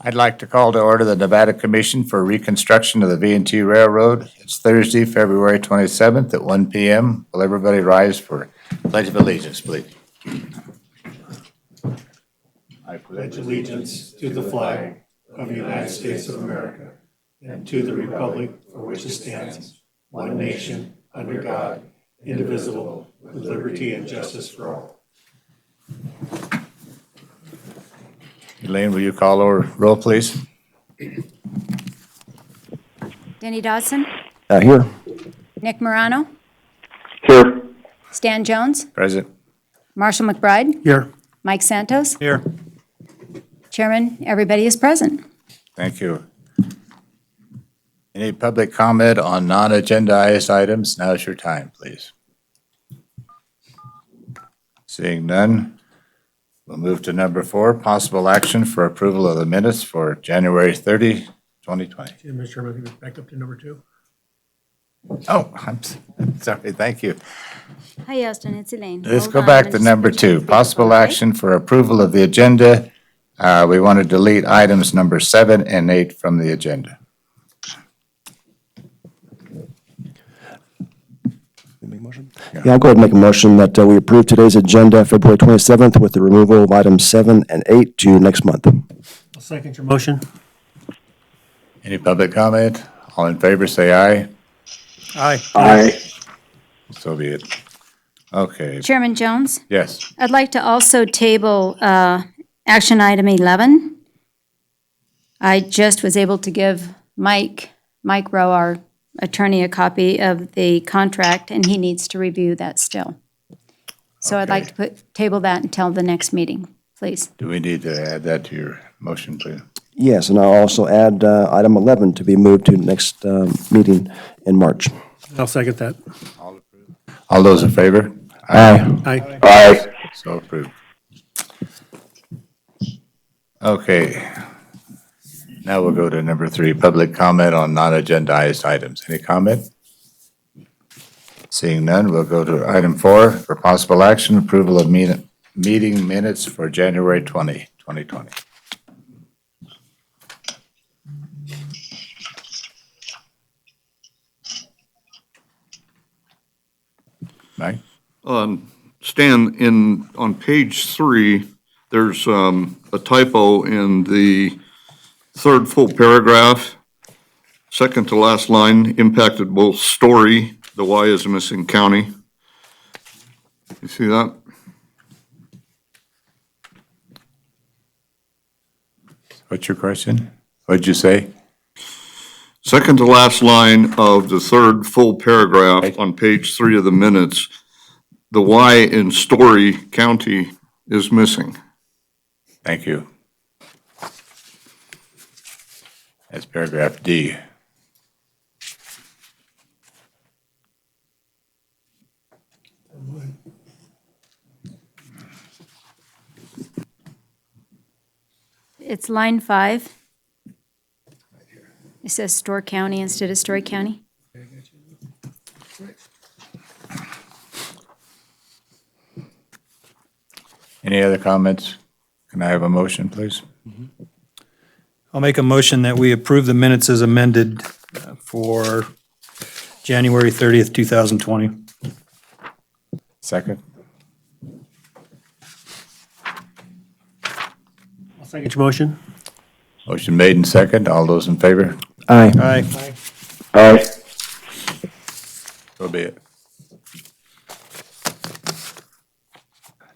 I'd like to call to order the Nevada Commission for Reconstruction of the V&T Railroad. It's Thursday, February 27th at 1 p.m. Will everybody rise for Pledge of Allegiance, please? I pledge allegiance to the flag of the United States of America and to the republic for which it stands, one nation, under God, indivisible, with liberty and justice for all. Elaine, will you call our roll, please? Denny Dodson, Here. Nick Morano, Here. Stan Jones, Present. Marshall McBride, Here. Mike Santos. Here. Chairman, everybody is present. Thank you. Any public comment on non-agendized items? Now's your time, please. Seeing none, we'll move to number 4, possible action for approval of the minutes for January 30, 2020. Mr. Chairman, back up to number 2. Oh, I'm sorry, thank you. Hi, Austin, it's Elaine. Let's Hold go on, back I'm to just number switching 2, to possible speakerphone, okay? action for approval of the agenda. We want to delete items number 7 and 8 from the agenda. Yeah, I'll go ahead and make a motion that we approve today's agenda, February 27th, with the removal of items 7 and 8 to next month. I'll second your motion. Any public comment? All in favor, say aye. Aye. Aye. So be it. Okay, Chairman Jones, yes. I'd like to also table action item 11. I just was able to give Mike Rowe, our attorney, a copy of the contract, and he needs to review that still. So I'd like to table that until the next meeting, please. Do we need to add that to your motion, please? Yes, and I'll also add item 11 to be moved to next meeting in March. I'll second that. All those in favor? Aye. Aye. Aye. So approved. Okay. Now we'll go to number 3, public comment on non-agendized items. Any comment? Seeing none, we'll go to item 4 for possible action, approval of meeting minutes for January 20, 2020. Mike? Stan, on page 3, there's a typo in the third full paragraph. Second to last line, impacted both Story, the Y is missing, county. You see that? What's your question? What'd you say? Second to last line of the third full paragraph on page 3 of the minutes, the Y in Story County is missing. Thank you. That's paragraph D. It's line 5. It says Store County instead of Story County. Any other comments? Can I have a motion, please? I'll make a motion that we approve the minutes as amended for January 30th, 2020. Second? I'll second your motion. Motion made and second. All those in favor? Aye. Aye. Aye. So be it.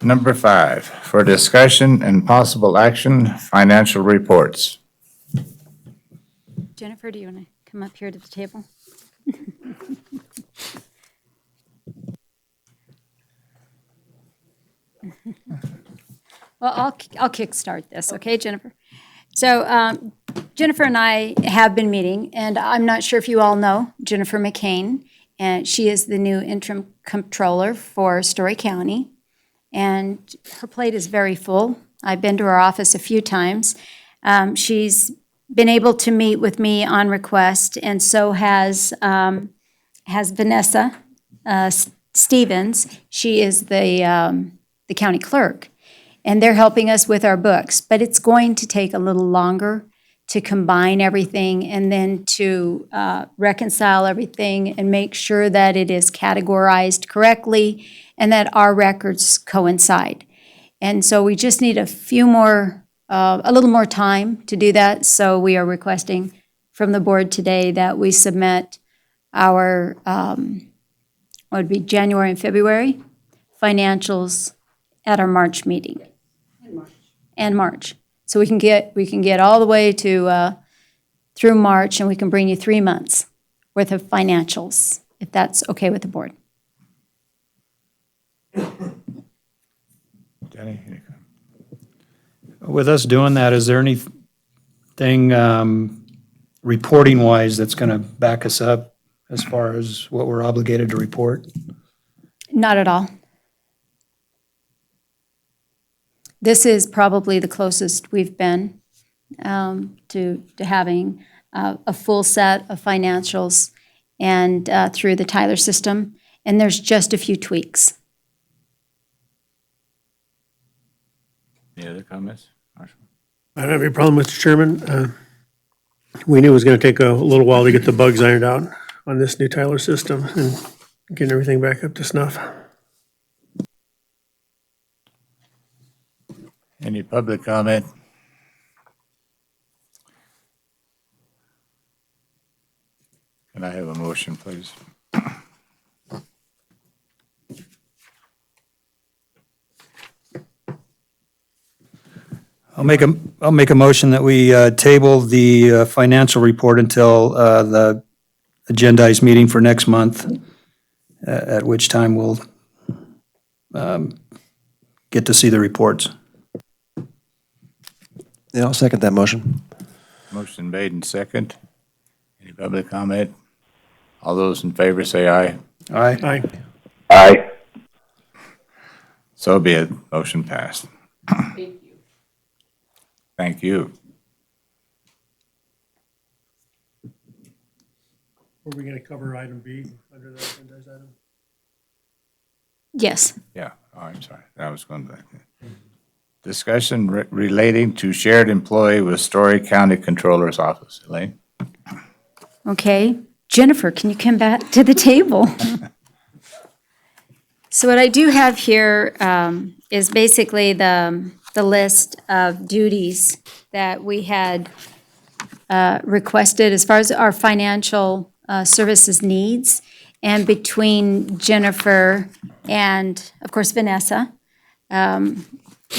Number 5, for discussion and possible action, financial reports. Jennifer, do you want to come up here to the table? Well, I'll kickstart this, okay, Jennifer? So Jennifer and I have been meeting, and I'm not sure if you all know Jennifer McCain, and she is the new interim comptroller for Story County, and her plate is very full. I've been to her office a few times. She's been able to meet with me on request, and so has Vanessa Stevens. She is the county clerk, and they're helping us with our books. But it's going to take a little longer to combine everything and then to reconcile everything and make sure that it is categorized correctly and that our records coincide. And so we just need a little more time to do that. So we are requesting from the board today that we submit our, what would be January and February financials at our March meeting. And March. So we can get all the way to, through March, and we can bring you 3 months worth of financials, if that's okay with the board. Jenny? With us doing that, is there anything reporting-wise that's going to back us up as far as what we're obligated to report? Not at all. This is probably the closest we've been to having a full set of financials and through the Tyler system, and there's just a few tweaks. Any other comments? Marshall? I don't have any problem, Mr. Chairman. We knew it was going to take a little while to get the bugs ironed out on this new Tyler system and getting everything back up to snuff. Any public comment? Can I have a motion, please? I'll make a motion that we table the financial report until the agendized meeting for next month, at which time we'll get to see the reports. Yeah, I'll second that motion. Motion made and second. Any public comment? All those in favor say aye. Aye. Aye. So be it. Motion passed. Thank you. Were we going to cover item B under the agendized item? Yes. Yeah, oh, I'm sorry. That was going back there. Discussion relating to shared employee with Story County Controller's Office. Elaine? Okay. Jennifer, can you come back to the table? So what I do have here is basically the list of duties that we had requested as far as our financial services needs. And between Jennifer and, of course, Vanessa,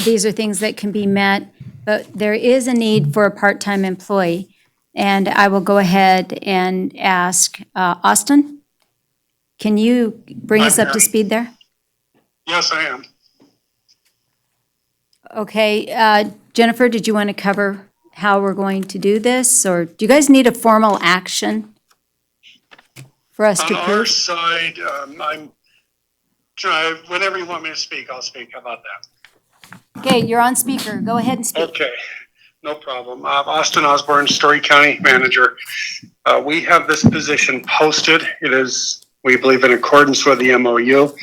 these are things that can be met, but there is a need for a part-time employee. And I will go ahead and ask Austin, can you bring us up to speed there? Yes, I am. Okay, Jennifer, did you want to cover how we're going to do this? Or do you guys need a formal action for us to On our approve? side, whenever you want me to speak, I'll speak. How about that? Okay, you're on speaker. Go ahead and speak. Okay, no problem. Austin Osborne, Story County Manager. We have this position posted. It is, we believe, in accordance with the MOU.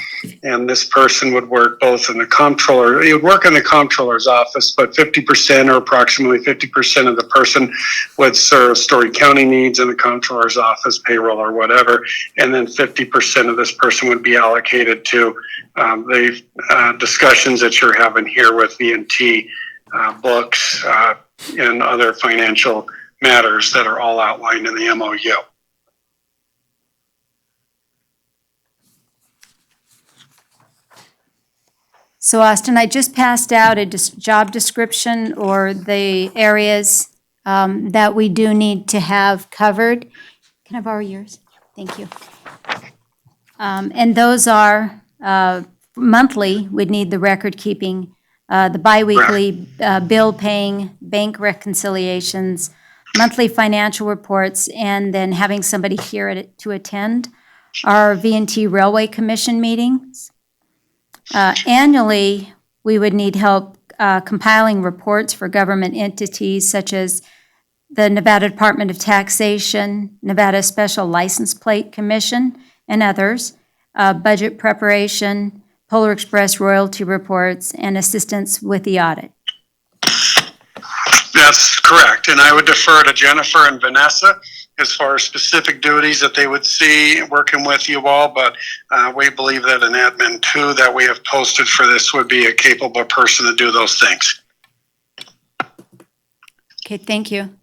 And this person would work both in the comptroller, he would work in the comptroller's office, but 50% or approximately 50% of the person would serve Story County needs in the comptroller's office, payroll or whatever. And then 50% of this person would be allocated to the discussions that you're having here with V&T, books, and other financial matters that are all outlined in the MOU. So Austin, I just passed out a job description or the areas that we do need to have covered. Can I borrow yours? Thank you. And those are monthly, we'd need the record keeping, the biweekly bill paying, bank reconciliations, monthly financial reports, and then having somebody here to attend our V&T Railway Commission meetings. Annually, we would need help compiling reports for government entities such as the Nevada Department of Taxation, Nevada Special License Plate Commission, and others, budget preparation, Polar Express royalty reports, and assistance with the audit. Yeah, That's correct, and I would defer to Jennifer and Vanessa as far as specific duties that they would see working with you all, but we believe that an admin two that we have posted for this would be a capable person to do those things. Okay, thank you.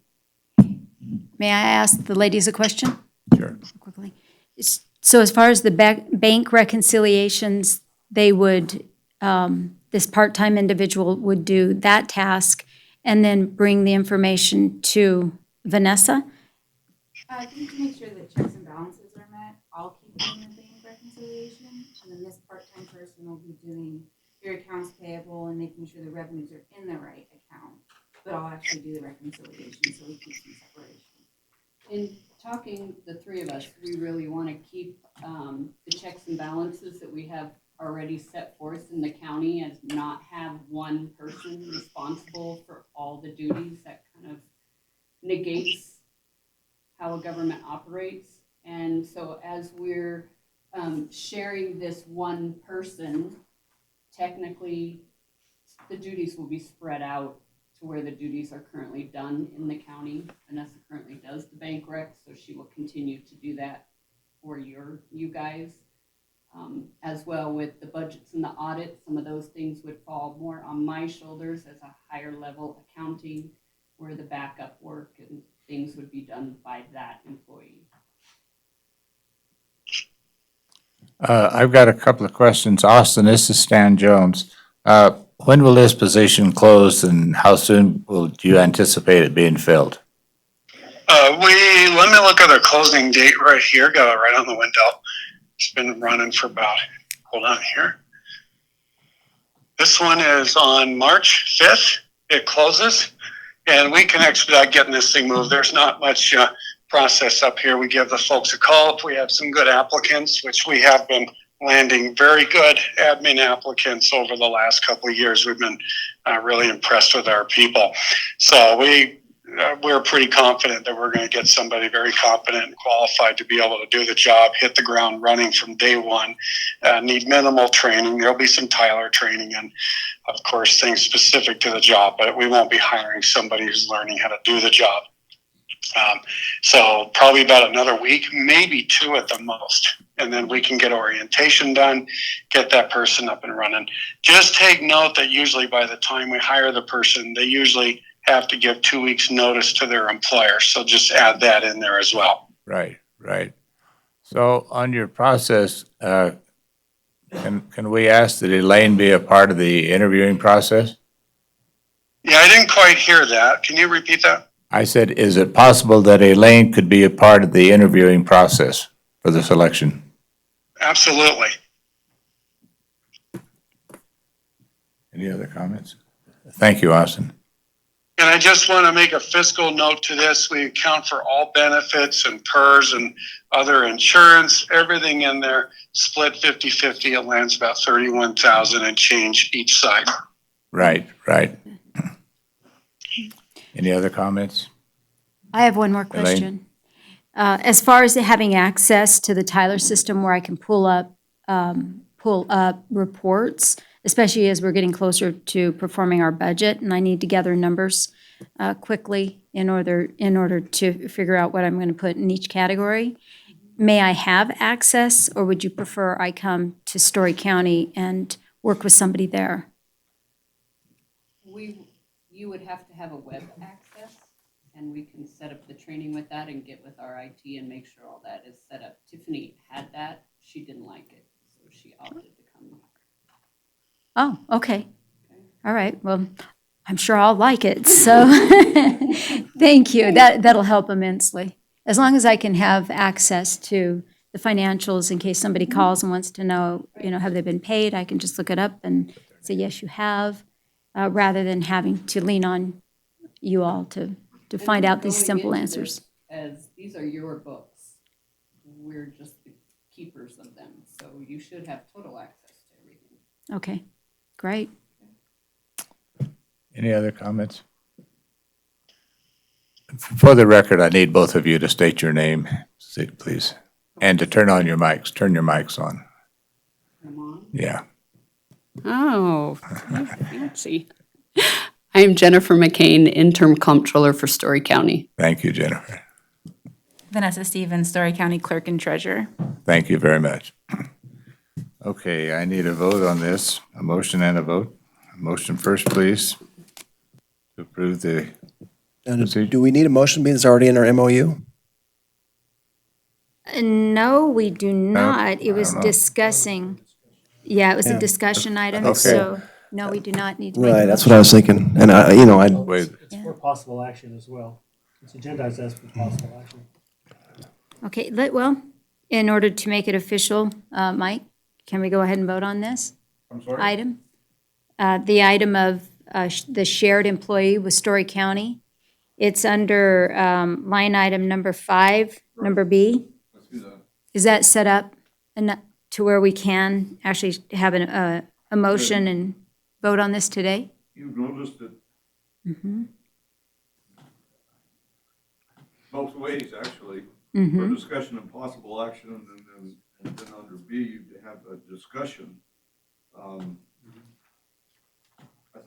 May I ask the ladies a question? Sure. Quickly. So as far as the bank reconciliations, they would, this part-time individual would do that task and then bring the information to Vanessa? I think to make sure that checks and balances are met, I'll keep doing the bank reconciliation, and then this part-time person will be doing your accounts payable and making sure the revenues are in the right account. But I'll actually do the reconciliation, so we keep some separation. In talking, the three of us, we really want to keep the checks and balances that we have already set forth in the county and not have one person responsible for all the duties. That kind of negates how a government operates. And so as we're sharing this one person, technically the duties will be spread out to where the duties are currently done in the county. Vanessa currently does the bank rec, so she will continue to do that for you guys. As well with the budgets and the audit, some of those things would fall more on my shoulders as a higher level accounting, where the backup work and things would be done by that employee. I've got a couple of questions. Austin, this is Stan Jones. When will this position close and how soon will you anticipate it being filled? Let me look at the closing date right here, got it right on the window. It's been running for about, hold on here. This one is on March 5th, it closes, and we can expedite getting this thing moved. There's not much process up here. We give the folks a call if we have some good applicants, which we have been landing very good admin applicants over the last couple of years. We've been really impressed with our people. So we're pretty confident that we're going to get somebody very competent and qualified to be able to do the job, hit the ground running from day one, need minimal training. There'll be some Tyler training and, of course, things specific to the job, but we won't be hiring somebody who's learning how to do the job. So probably about another week, maybe two at the most. And then we can get orientation done, get that person up and running. Just take note that usually by the time we hire the person, they usually have to give 2 weeks notice to their employer. So just add that in there as well. Right. So on your process, can we ask that Elaine be a part of the interviewing process? Yeah, I didn't quite hear that. Can you repeat that? I said, is it possible that Elaine could be a part of the interviewing process for the selection? Absolutely. Any other comments? Thank you, Austin. And I just want to make a fiscal note to this. We account for all benefits and PERS and other insurance, everything in there, split 50-50. It lands about 31,000 and change each side. Right. Any other comments? I have one more question. As far as having access to the Tyler system where I can pull up reports, especially as we're getting closer to performing our budget, and I need to gather numbers quickly in order to figure out what I'm going to put in each category. May I have access, or would you prefer I come to Story County and work with somebody there? You would have to have a web access, and we can set up the training with that and get with our IT and make sure all that is set up. Tiffany had that. She didn't like it, so she opted to come. Oh, okay. All right. Well, I'm sure I'll like it. So thank you. That'll help immensely. As long as I can have access to the financials in case somebody calls and wants to know, have they been paid? I can just look it up and say, yes, you have, rather than having to lean on you all to find out these simple answers. As these are your books, we're just the keepers of them. So you should have total access to everything. Okay, great. Any other comments? For the record, I need both of you to state your name, please, and to turn on your mics. Turn your mics on. Come on. Yeah. Oh, fancy. I am Jennifer McCain, interim comptroller for Story County. Thank you, Jennifer. Vanessa Stevens, Story County Clerk and Treasurer. Thank you very much. Okay, I need a vote on this, a motion and a vote. A motion first, please, to approve the, And do we need a motion being it's already in our MOU? No, we do not. It I was don't know. discussing, yeah, it was a discussion item, Okay. so, no, we do not need to make a Right, that's what motion. I was thinking. And I'd wait, It's for possible action as well. It's agendized as for possible action. Okay, well, in order to make it official, Mike, can we go ahead and vote on this? I'm sorry? Item? The item of the shared employee with Story County. It's under line item number 5, number B. Let's do that. Is that set up to where we can actually have a motion and vote on this today? You've noticed it both ways, actually. For discussion and possible action, and then under B, you have a discussion. I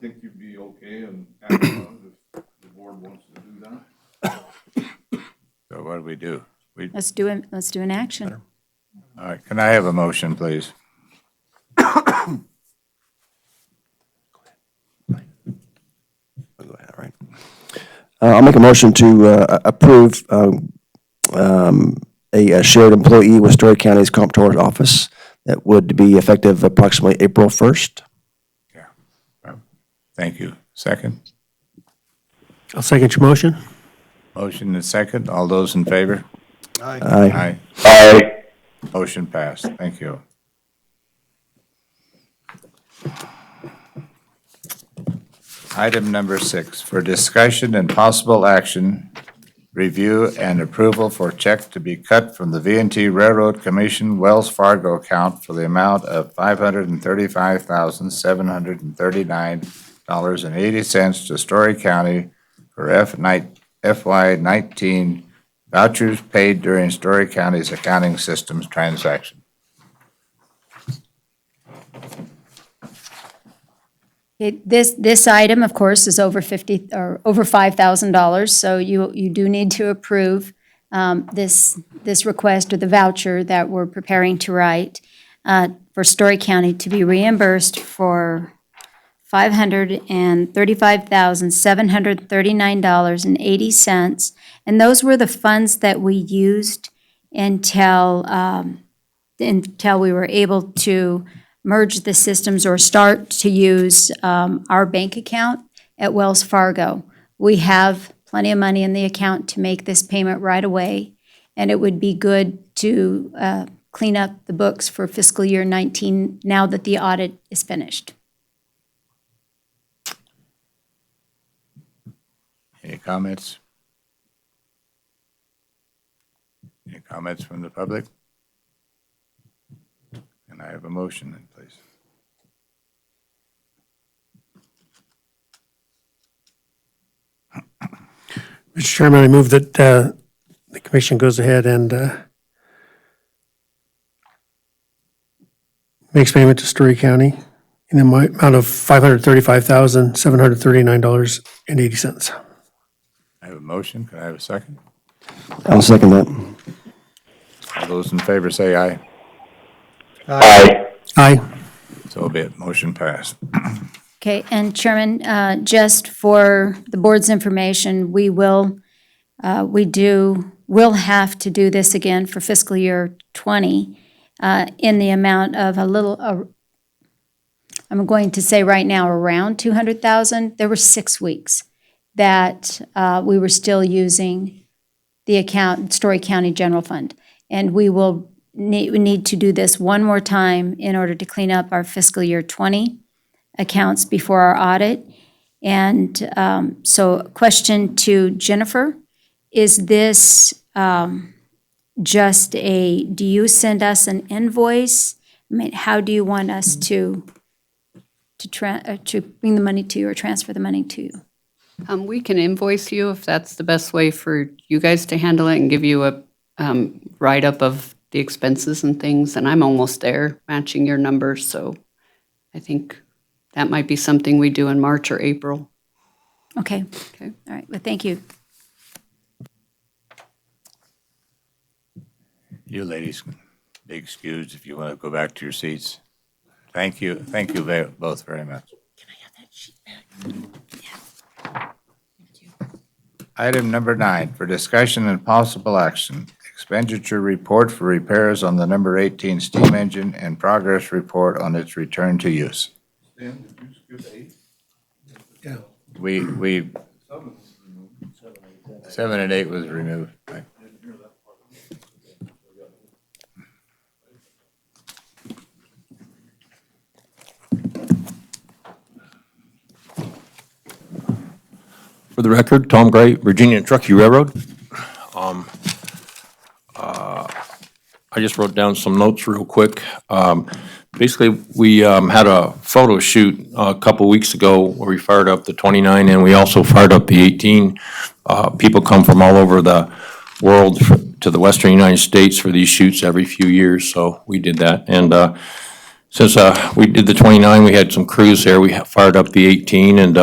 think you'd be okay and act on it if the board wants to do that. so what do we do? Let's do an action. All right, can I have a motion, please? Go ahead, all right. I'll make a motion to approve a shared employee with Story County's Comptroller's Office that would be effective approximately April 1st. Thank you. Second? I'll second your motion. Motion and second. All those in favor? Aye. Aye. Motion passed. Thank you. Item number 6, for discussion and possible action, review and approval for check to be cut from the V&T Railroad Commission Wells Fargo account for the amount of $535,739.80 to Story County for FY19 vouchers paid during Story County's accounting systems transaction. This item, of course, is over $5,000, so you do need to approve this request or the voucher that we're preparing to write for Story County to be reimbursed for $535,739.80. And those were the funds that we used until we were able to merge the systems or start to use our bank account at Wells Fargo. We have plenty of money in the account to make this payment right away, and it would be good to clean up the books for fiscal year 19 now that the audit is finished. Any comments? Any comments from the public? Can I have a motion then, please? Mr. Chairman, I move that the commission goes ahead and makes payment to Story County in the amount of $535,739.80. I have a motion. Can I have a second? I'll second that. All those in favor say aye. Aye. So be it. Motion passed. Okay, and Chairman, just for the board's information, we'll have to do this again for fiscal year 20 in the amount of I'm going to say right now around 200,000. There were 6 weeks that we were still using the account, Story County General Fund. And we will need to do this one more time in order to clean up our fiscal year 20 accounts before our audit. And so question to Jennifer, is this just do you send us an invoice? I mean, how do you want us to bring the money to you or transfer the money to you? We can invoice you if that's the best way for you guys to handle it and give you a write-up of the expenses and things. And I'm almost there, matching your numbers, so I think that might be something we do in March or April. Okay, all right, well, thank you. You ladies can be excused if you want to go back to your seats. Thank you both very much. Item number 9, for discussion and possible action, expenditure report for repairs on the number 18 steam engine and progress report on its return to use. Yeah. We 7 and 8 was removed. Right. For the record, Tom Gray, Virginia and Truckee Railroad. I just wrote down some notes real quick. Basically, we had a photo shoot a couple weeks ago where we fired up the 29 and we also fired up the 18. People come from all over the world to the western United States for these shoots every few years, so we did that. And since we did the 29, we had some crews there. We fired up the 18 and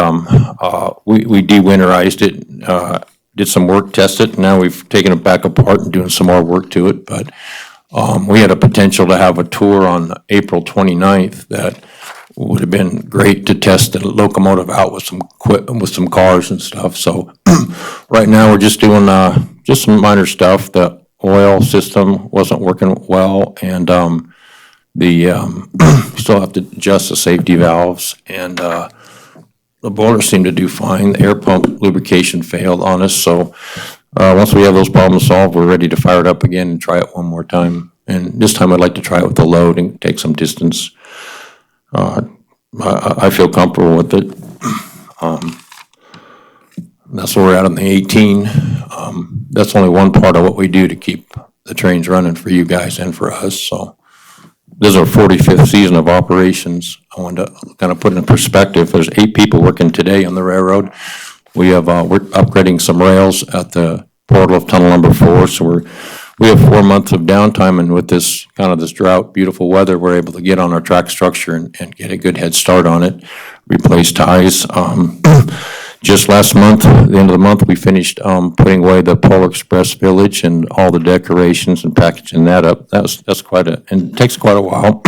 we de-winterized it, did some work, tested it. Now we've taken it back apart and doing some more work to it. But we had a potential to have a tour on April 29th that would have been great to test the locomotive out with some cars and stuff. So right now we're just doing just some minor stuff. The oil system wasn't working well, and still have to adjust the safety valves, and the boiler seemed to do fine. The air pump lubrication failed on us, so once we have those problems solved, we're ready to fire it up again and try it one more time. And this time I'd like to try it with the load and take some distance. I feel comfortable with it. That's where we're at on the 18. That's only one part of what we do to keep the trains running for you guys and for us, so. This is our 45th season of operations. I wanted to kind of put it in perspective. There's 8 people working today on the railroad. We have, we're upgrading some rails at the portal of tunnel number 4, so we have 4 months of downtime, and with this drought, beautiful weather, we're able to get on our track structure and get a good head start on it, replace ties. Just last month, at the end of the month, we finished putting away the Polar Express Village and all the decorations and packaging that up. That's and it takes quite a while.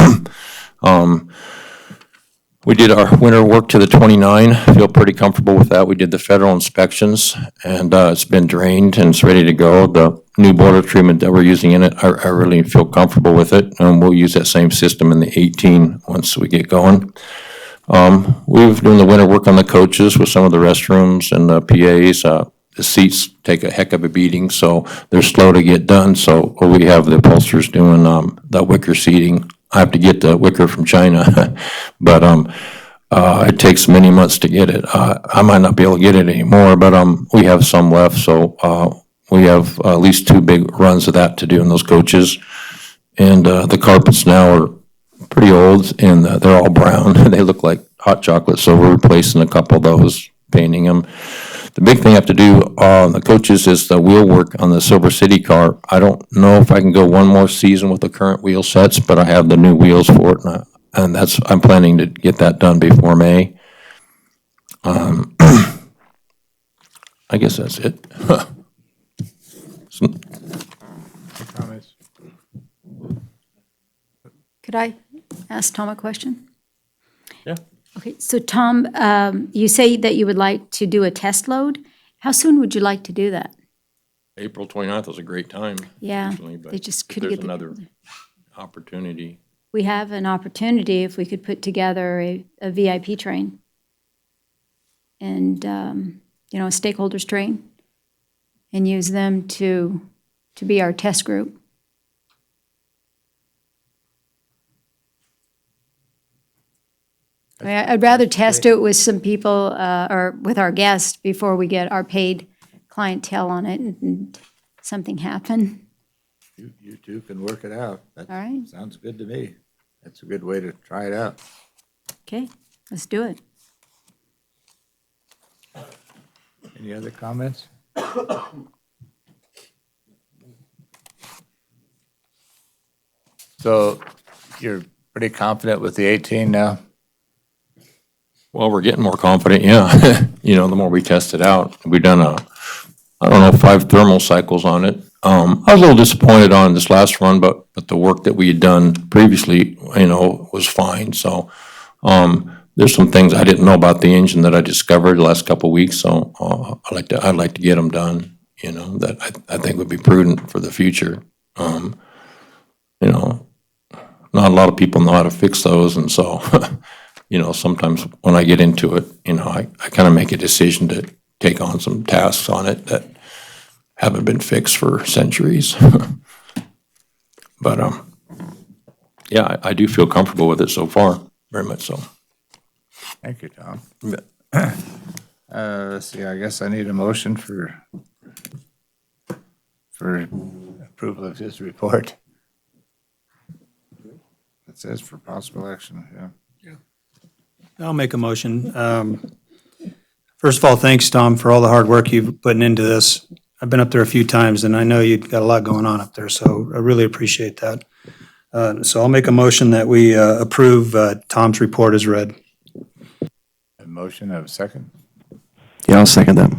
We did our winter work to the 29. Feel pretty comfortable with that. We did the federal inspections, and it's been drained and it's ready to go. The new boiler treatment that we're using in it, I really feel comfortable with it, and we'll use that same system in the 18 once we get going. We've doing the winter work on the coaches with some of the restrooms and the PAs. The seats take a heck of a beating, so they're slow to get done. So we have the upholsters doing the wicker seating. I have to get the wicker from China, but it takes many months to get it. I might not be able to get it anymore, but we have some left. So we have at least 2 big runs of that to do in those coaches. And the carpets now are pretty old, and they're all brown. They look like hot chocolate, so we're replacing a couple of those, painting them. The big thing I have to do on the coaches is the wheel work on the Silver City car. I don't know if I can go one more season with the current wheel sets, but I have the new wheels for it, and I'm planning to get that done before May. I guess that's it. Comments? Could I ask Tom a question? Yeah. Okay, so Tom, you say that you would like to do a test load. How soon would you like to do that? April 29th was a great time. Yeah, Actually, but they just if couldn't there's get the. another opportunity. We have an opportunity if we could put together a VIP train and, a stakeholders train and use them to be our test group. I mean, I'd rather test it with some people, or with our guests before we get our paid clientele on it and something happen. You two can work it out. That All right. sounds good to me. That's a good way to try it out. Okay, let's do it. Any other comments? So you're pretty confident with the 18 now? Well, we're getting more confident, yeah. You know, the more we test it out. We've done I don't know, 5 thermal cycles on it. I was a little disappointed on this last run, but the work that we had done previously, you know, was fine. So, there's some things I didn't know about the engine that I discovered the last couple of weeks, so, I'd like to get them done, you know, that I think would be prudent for the future. You know, not a lot of people know how to fix those, and so, you know, sometimes when I get into it, you know, I kind of make a decision to take on some tasks on it that haven't been fixed for centuries. But, yeah, I do feel comfortable with it so far, very much so. Thank you, Tom. Let's see, I guess I need a motion for approval of his report. It says for possible action, yeah. I'll make a motion. First of all, thanks, Tom, for all the hard work you've putting into this. I've been up there a few times, and I know you've got a lot going on up there, so I really appreciate that. So I'll make a motion that we approve Tom's report as read. A motion of a second. Yeah, I'll second that.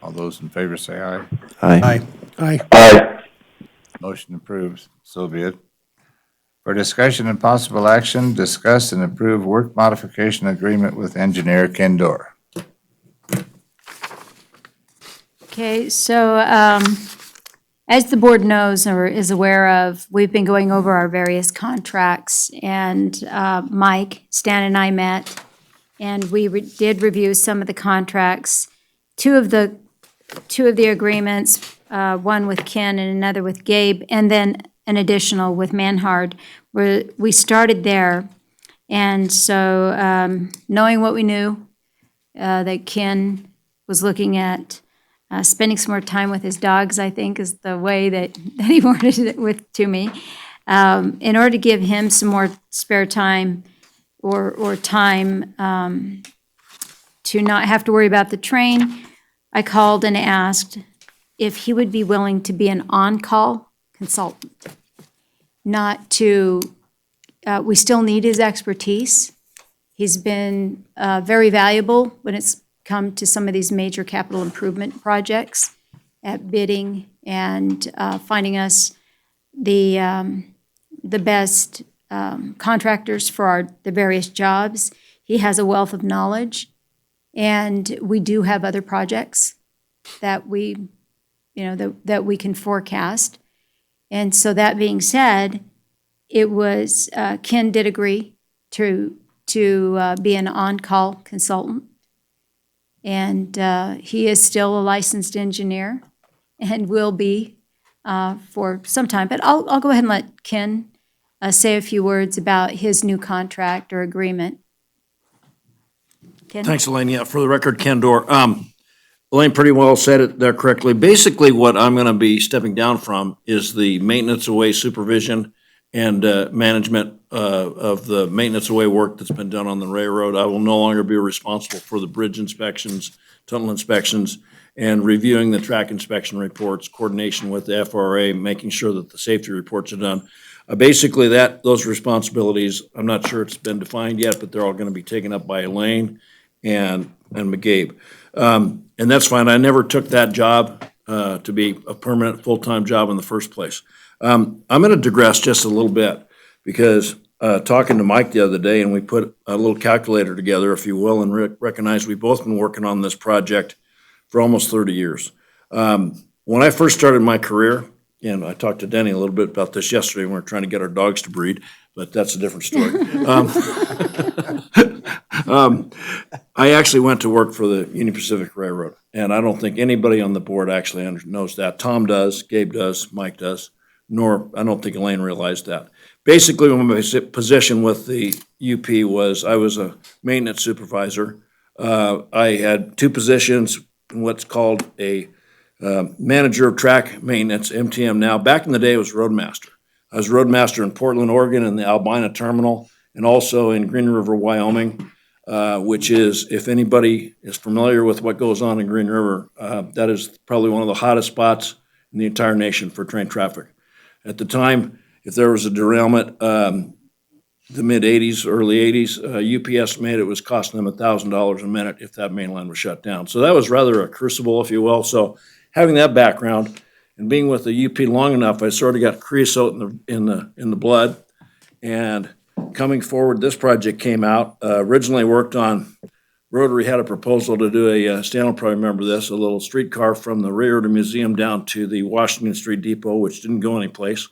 All those in favor say aye. Aye. Aye. Motion approves, so be it. For discussion and possible action, discuss and approve work modification agreement with engineer Ken Dorr. Okay, so as the board knows or is aware of, we've been going over our various contracts, and Mike, Stan, and I met, and we did review some of the contracts. Two of the agreements, one with Ken and another with Gabe, and then an additional with Manhard, where we started there. And so knowing what we knew, that Ken was looking at spending some more time with his dogs, I think is the way that he worded it to me, in order to give him some more spare time or time to not have to worry about the train. I called and asked if he would be willing to be an on-call consultant. Not to, we still need his expertise. He's been very valuable when it's come to some of these major capital improvement projects at bidding and finding us the best contractors for the various jobs. He has a wealth of knowledge, and we do have other projects that we, that we can forecast. And so that being said, it was, Ken did agree to be an on-call consultant. And he is still a licensed engineer and will be for some time. But I'll go ahead and let Ken say a few words about his new contract or agreement. Ken? Thanks, Elaine. Yeah, for the record, Ken Dorr. Elaine pretty well said it there correctly. Basically, what I'm going to be stepping down from is the maintenance away supervision and management of the maintenance away work that's been done on the railroad. I will no longer be responsible for the bridge inspections, tunnel inspections, and reviewing the track inspection reports, coordination with the FRA, making sure that the safety reports are done. Basically, those responsibilities, I'm not sure it's been defined yet, but they're all going to be taken up by Elaine and McGabe. And that's fine. I never took that job to be a permanent full-time job in the first place. I'm going to digress just a little bit because talking to Mike the other day, and we put a little calculator together, if you will, and recognize we've both been working on this project for almost 30 years. When I first started my career, and I talked to Denny a little bit about this yesterday, we were trying to get our dogs to breed, but that's a different story. I actually went to work for the Union Pacific Railroad, and I don't think anybody on the board actually knows that. Tom does, Gabe does, Mike does, nor I don't think Elaine realized that. Basically, my position with the UP was I was a maintenance supervisor. I had two positions in what's called a manager of track maintenance, MTM now. Back in the day, it was roadmaster. I was roadmaster in Portland, Oregon, in the Albina terminal, and also in Green River, Wyoming, which is, if anybody is familiar with what goes on in Green River, that is probably one of the hottest spots in the entire nation for train traffic. At the time, if there was a derailment, the mid-'80s, early '80s. UPS made it was costing them $1,000 a minute if that main line was shut down. So that was rather a crucible, if you will. So having that background and being with the UP long enough, I sort of got creosote in the blood. And coming forward, this project came out. Originally worked on, Rotary had a proposal to do Stan will probably remember this, a little streetcar from the Railroad Museum down to the Washington Street Depot, which didn't go anyplace.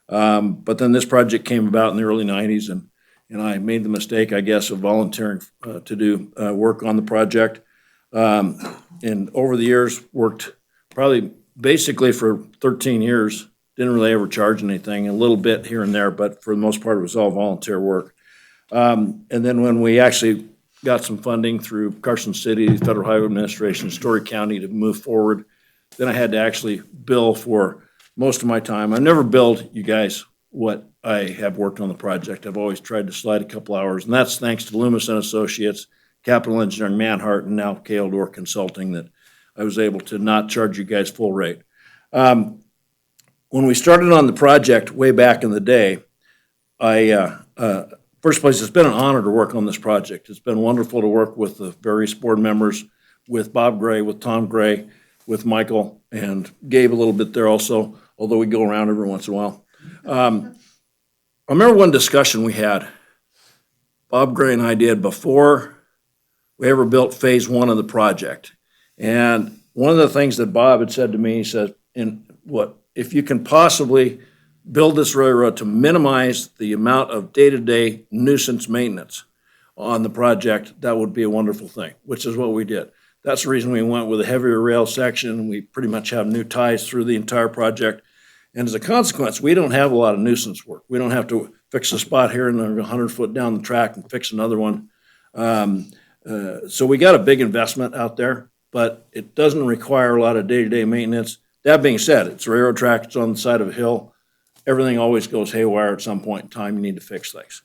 But then this project came about in the early '90s, and I made the mistake, I guess, of volunteering to do work on the project. And over the years, worked probably basically for 13 years. Didn't really ever charge anything, a little bit here and there, but for the most part, it was all volunteer work. And then when we actually got some funding through Carson City, Federal Highway Administration, Story County to move forward, then I had to actually bill for most of my time. I've never billed you guys what I have worked on the project. I've always tried to slide a couple hours, and that's thanks to Loomis and Associates, Capital Engineering Manhart, and now K.L. Consulting that I was able to not charge you guys full rate. When we started on the project way back in the day, first place, it's been an honor to work on this project. It's been wonderful to work with the various board members, with Bob Gray, with Tom Gray, with Michael, and Gabe a little bit there also, although we go around every once in a while. I remember one discussion we had, Bob Gray and I did before we ever built phase one of the project. And one of the things that Bob had said to me, he said, if you can possibly build this railroad to minimize the amount of day-to-day nuisance maintenance on the project, that would be a wonderful thing, which is what we did. That's the reason we went with a heavier rail section. We pretty much have new ties through the entire project. And as a consequence, we don't have a lot of nuisance work. We don't have to fix a spot here and then 100 foot down the track and fix another one. So we got a big investment out there, but it doesn't require a lot of day-to-day maintenance. That being said, it's a railroad track, it's on the side of a hill. Everything always goes haywire at some point in time. You need to fix things.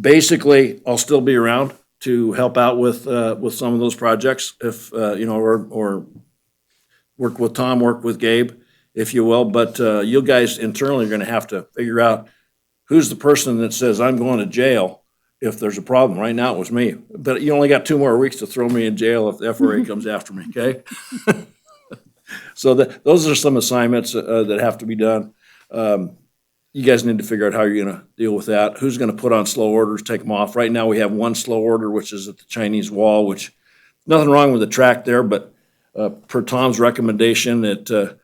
Basically, I'll still be around to help out with some of those projects if, or work with Tom, work with Gabe, if you will. But you guys internally are going to have to figure out who's the person that says, I'm going to jail if there's a problem. Right now, it was me. But you only got 2 more weeks to throw me in jail if the FRA comes after me, okay? So those are some assignments that have to be done. You guys need to figure out how you're going to deal with that. Who's going to put on slow orders, take them off. Right now, we have one slow order, which is at the Chinese Wall, which nothing wrong with the track there, but per Tom's recommendation, it's a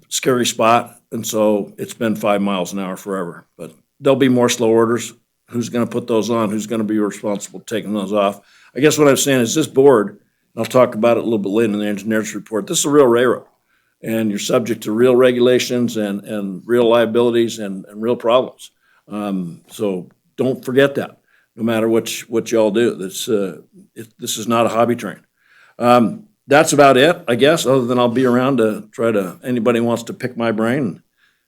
scary spot, and so it's been 5 miles an hour forever. But there'll be more slow orders. Who's going to put those on? Who's going to be responsible for taking those off? I guess what I'm saying is this board, and I'll talk about it a little bit later in the engineer's report, this is a real railroad. And you're subject to real regulations and real liabilities and real problems. So don't forget that, no matter what y'all do. This is not a hobby train. That's about it, I guess, other than I'll be around to anybody wants to pick my brain.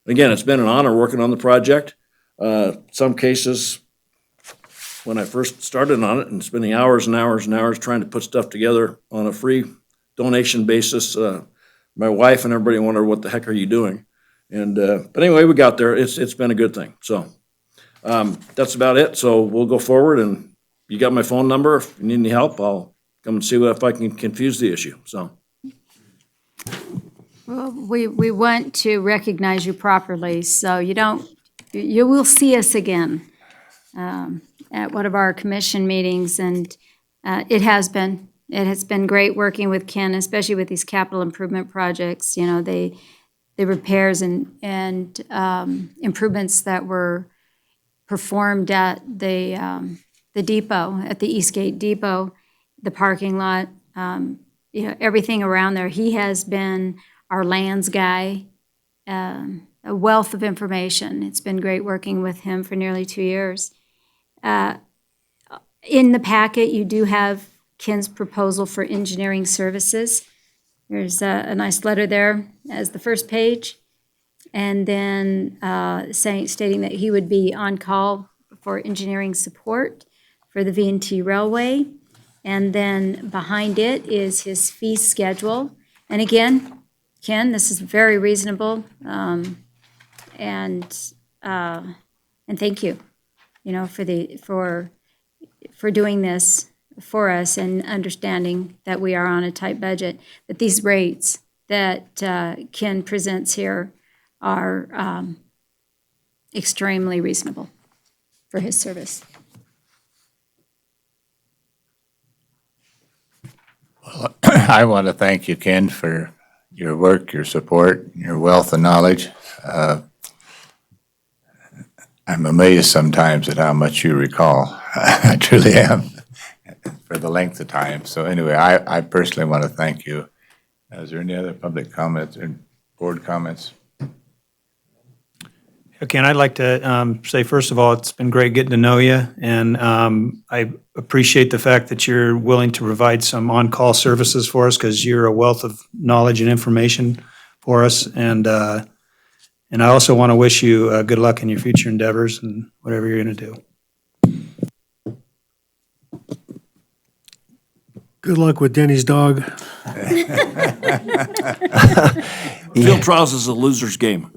Again, it's been an honor working on the project. Some cases, when I first started on it and spending hours and hours and hours trying to put stuff together on a free donation basis, my wife and everybody wondered, what the heck are you doing? And but anyway, we got there. It's been a good thing. So that's about it. So we'll go forward, and you got my phone number. If you need any help, I'll come and see if I can confuse the issue. So. Well, we want to recognize you properly, so you will see us again at one of our commission meetings, and it has been great working with Ken, especially with these capital improvement projects. You know, the repairs and improvements that were performed at the depot, at the Eastgate Depot, the parking lot, everything around there. He has been our lands guy, a wealth of information. It's been great working with him for nearly 2 years. In the packet, you do have Ken's proposal for engineering services. There's a nice letter there as the first page. And then stating that he would be on call for engineering support for the V&T Railway. And then behind it is his fee schedule. And again, Ken, this is very reasonable. And thank you, for doing this for us and understanding that we are on a tight budget, that these rates that Ken presents here are extremely reasonable for his service. I want to thank you, Ken, for your work, your support, your wealth of knowledge. I'm amazed sometimes at how much you recall. I truly am, for the length of time. So anyway, I personally want to thank you. Is there any other public comments or board comments? Ken, I'd like to say, first of all, it's been great getting to know you, and I appreciate the fact that you're willing to provide some on-call services for us, because you're a wealth of knowledge and information for us, and I also want to wish you good luck in your future endeavors and whatever you're going to do. Good luck with Denny's dog. Field trials is a loser's game.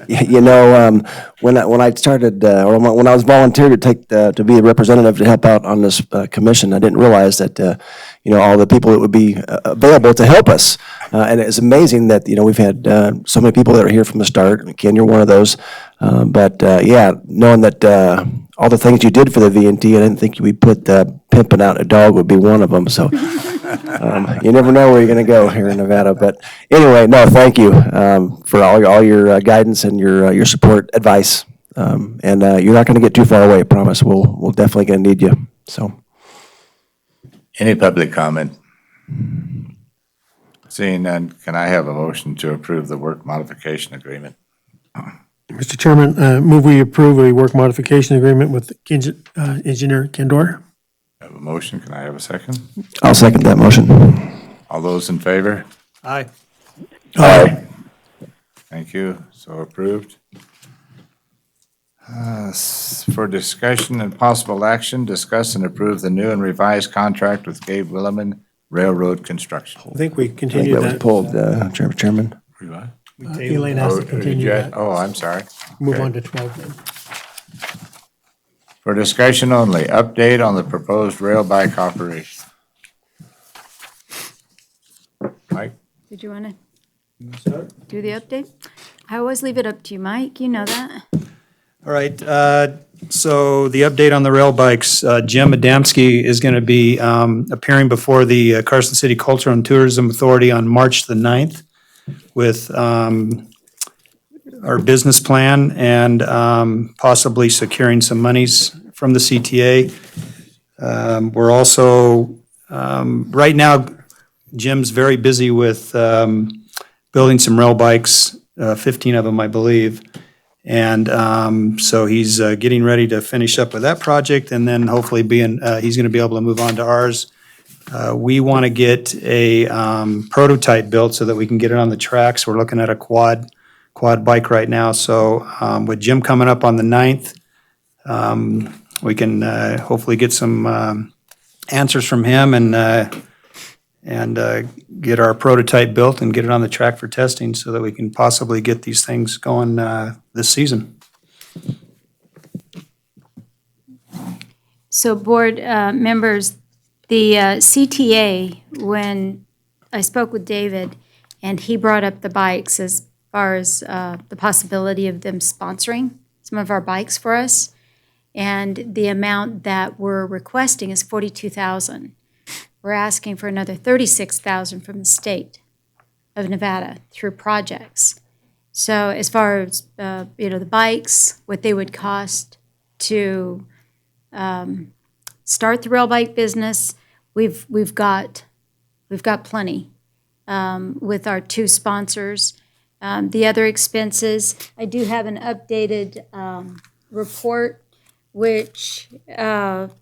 You know, when I started, or when I was volunteered to be a representative to help out on this commission, I didn't realize that, all the people that would be available to help us. And it's amazing that, we've had so many people that are here from the start. Ken, you're one of those. But knowing that all the things you did for the VNT, I didn't think we'd put pimping out a dog would be one of them. So you never know where you're going to go here in Nevada. But anyway, no, thank you for all your guidance and your support, advice. And you're not going to get too far away, I promise. We'll definitely going to need you. So, Any public comment? Seeing none, can I have a motion to approve the work modification agreement? Mr. Chairman, move we approve a work modification agreement with Engineer Kendor. I have a motion, can I have a second? I'll second that motion. All those in favor? Aye. Thank you, so approved. For discussion and possible action, discuss and approve the new and revised contract with Gabe Williman Railroad Construction. I think we I think continued that was that. pulled, Chairman. Elaine has to continue that. Oh, I'm sorry. Move Okay. on to 12 then. For discussion only, update on the proposed rail bike operation. Mike? Did you want to do the update? I always leave it up to you, Mike. You know that. All right, so the update on the rail bikes, Jim Adamski is going to be appearing before the Carson City Cultural and Tourism Authority on March the 9th with our business plan and possibly securing some monies from the CTA. We're also, right now, Jim's very busy with building some rail bikes, 15 of them, I believe. And so he's getting ready to finish up with that project, and then hopefully he's going to be able to move on to ours. We want to get a prototype built so that we can get it on the tracks. We're looking at a quad bike right now. So with Jim coming up on the 9th, we can hopefully get some answers from him and get our prototype built and get it on the track for testing so that we can possibly get these things going this season. So board members, the CTA, when I spoke with David, and he brought up the bikes as far as the possibility of them sponsoring some of our bikes for us, and the amount that we're requesting is $42,000. We're asking for another $36,000 from the state of Nevada through projects. So as far as the bikes, what they would cost to start the rail bike business, we've got plenty with our two sponsors. The other expenses, I do have an updated report which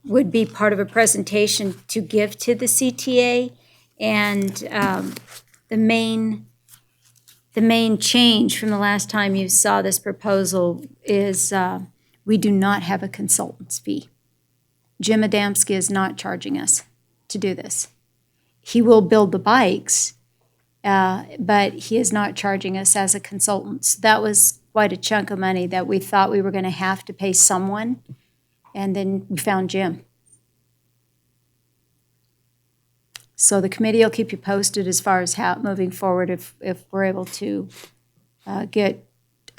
would be part of a presentation to give to the CTA. And the main change from the last time you saw this proposal is we do not have a consultant's fee. Jim Adamski is not charging us to do this. He will build the bikes, but he is not charging us as a consultant. So that was quite a chunk of money that we thought we were going to have to pay someone, and then we found Jim. So the committee will keep you posted as far as how, moving forward, if we're able to get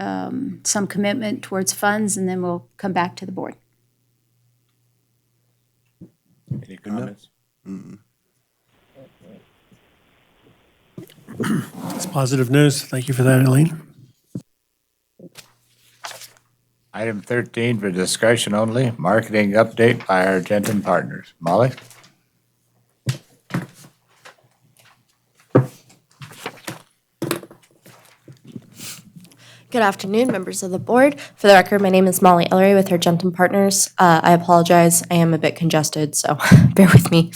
some commitment towards funds, and then we'll come back to the board. Any comments? It's positive news. Thank you for that, Elaine. Item 13 for discussion only, marketing update by our Argentum partners. Molly? Good afternoon, members of the board. For the record, my name is Molly Ellery with Argentum Partners. I apologize, I am a bit congested, so bear with me.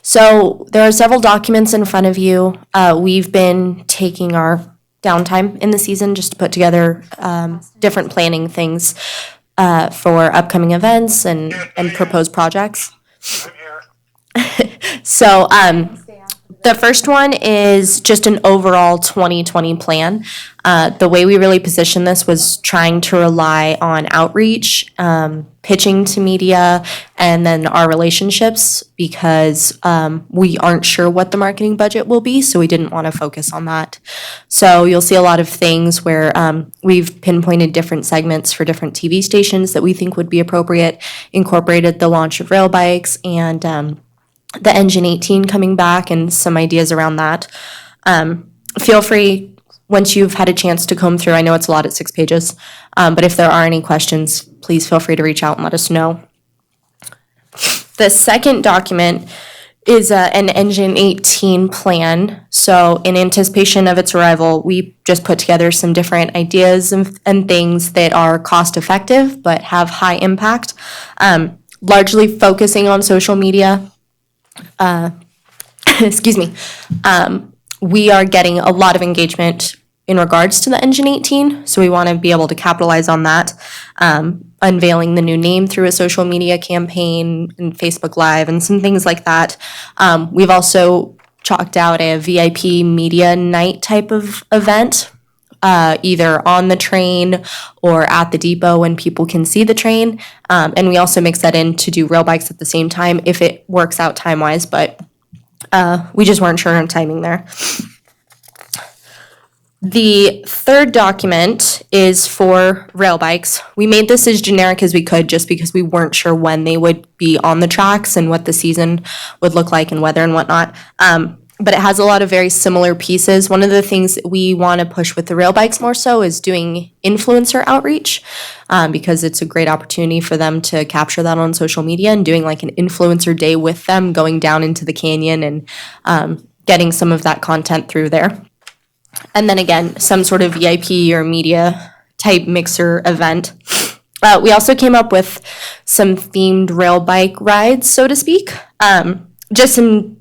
So there are several documents in front of you. We've been taking our downtime in the season just to put together different planning things for upcoming events and proposed projects. So the first one is just an overall 2020 plan. The way we really positioned this was trying to rely on outreach, pitching to media, and then our relationships because we aren't sure what the marketing budget will be, so we didn't want to focus on that. So you'll see a lot of things where we've pinpointed different segments for different TV stations that we think would be appropriate, incorporated the launch of rail bikes and the Engine 18 coming back and some ideas around that. Feel free, once you've had a chance to comb through, I know it's a lot at 6 pages, but if there are any questions, please feel free to reach out and let us know. The second document is an Engine 18 plan. So in anticipation of its arrival, we just put together some different ideas and things that are cost effective but have high impact, largely focusing on social media. Excuse me, we are getting a lot of engagement in regards to the Engine 18, so we want to be able to capitalize on that, unveiling the new name through a social media campaign and Facebook Live and some things like that. We've also chalked out a VIP media night type of event, either on the train or at the depot when people can see the train. And we also mix that in to do rail bikes at the same time if it works out time-wise, but we just weren't sure on timing there. The third document is for rail bikes. We made this as generic as we could just because we weren't sure when they would be on the tracks and what the season would look like and weather and whatnot. But it has a lot of very similar pieces. One of the things that we want to push with the rail bikes more so is doing influencer outreach because it's a great opportunity for them to capture that on social media and doing like an influencer day with them, going down into the canyon and getting some of that content through there. And then again, some sort of VIP or media type mixer event. We also came up with some themed rail bike rides, so to speak. Just some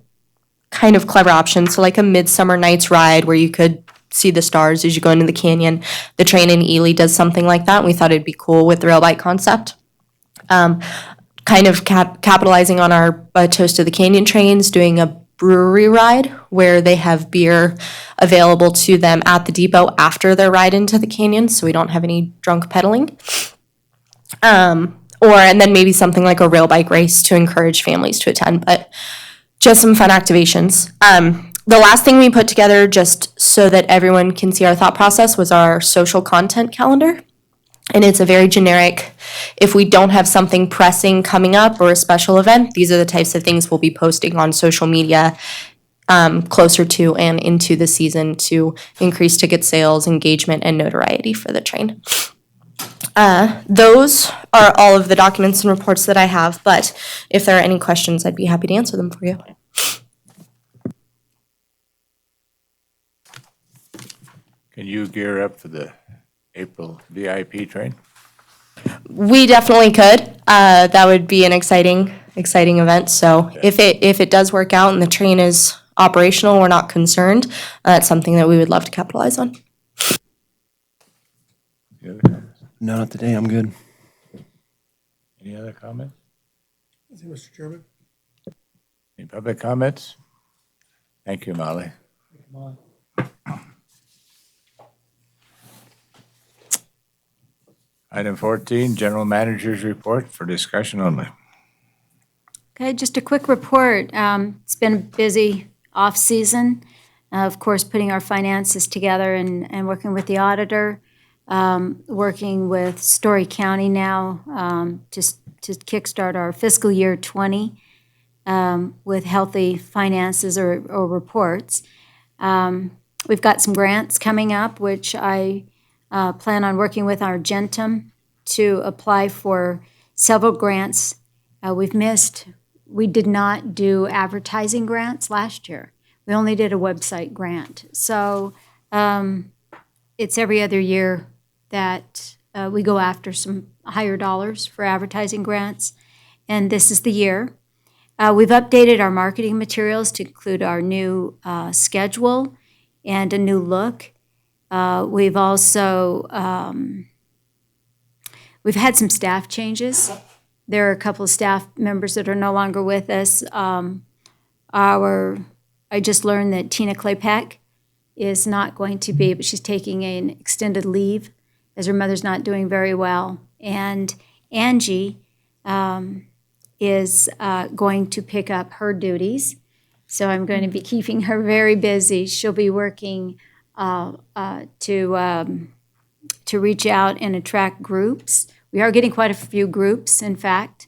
kind of clever options. So like a Midsummer Nights ride where you could see the stars as you go into the canyon. The train in Ely does something like that. And we thought it'd be cool with the rail bike concept. Kind of capitalizing on our Toast of the Canyon trains, doing a brewery ride where they have beer available to them at the depot after their ride into the canyon, so we don't have any drunk pedaling. And then maybe something like a rail bike race to encourage families to attend, but just some fun activations. The last thing we put together, just so that everyone can see our thought process, was our social content calendar. And it's a very generic, if we don't have something pressing coming up or a special event, these are the types of things we'll be posting on social media closer to and into the season to increase ticket sales, engagement, and notoriety for the train. Those are all of the documents and reports that I have, but if there are any questions, I'd be happy to answer them for you. Can you gear up for the April VIP train? We definitely could. That would be an exciting event. So if it does work out and the train is operational, we're not concerned. That's something that we would love to capitalize on. Any other comments? No, not today, I'm good. Any other comments? Mr. Chairman? Any public comments? Thank you, Molly. Item 14, General Manager's Report for discussion only. Okay, just a quick report. It's been a busy off-season. Of course, putting our finances together and working with the auditor, working with Story County now, just to kickstart our fiscal year 20 with healthy finances or reports. We've got some grants coming up, which I plan on working with Argentum to apply for several grants. We did not do advertising grants last year. We only did a website grant. So it's every other year that we go after some higher dollars for advertising grants, and this is the year. We've updated our marketing materials to include our new schedule and a new look. We've also we've had some staff changes. There are a couple of staff members that are no longer with us. I just learned that Tina Claypack is not going to be, but she's taking an extended leave as her mother's not doing very well. And Angie is going to pick up her duties. So I'm going to be keeping her very busy. She'll be working to reach out and attract groups. We are getting quite a few groups, in fact,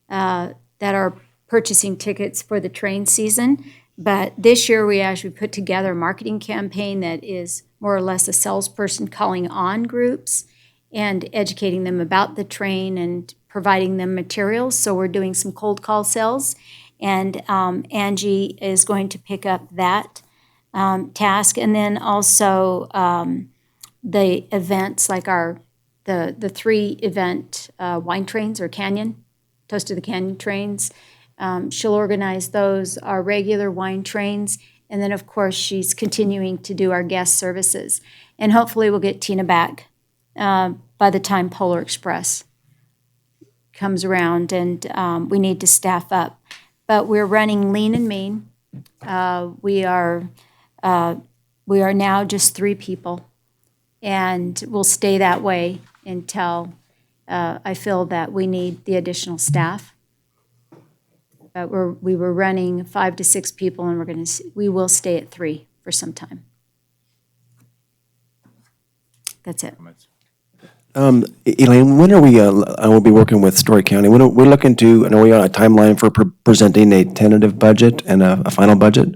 that are purchasing tickets for the train season. But this year, we actually put together a marketing campaign that is more or less a salesperson calling on groups and educating them about the train and providing them materials. So we're doing some cold call sales, and Angie is going to pick up that task. And then also the events like the 3 event wine trains or canyon, Toast of the Canyon trains. She'll organize those, our regular wine trains, and then of course she's continuing to do our guest services. And hopefully we'll get Tina back by the time Polar Express comes around, and we need to staff up. But we're running lean and mean. We are now just 3 people, and we'll stay that way until I feel that we need the additional staff. But we were running 5 to 6 people, and we will stay at 3 for some time. That's it. Elaine, when are we, I will be working with Story County, when are we looking to, and are we on a timeline for presenting a tentative budget and a final budget?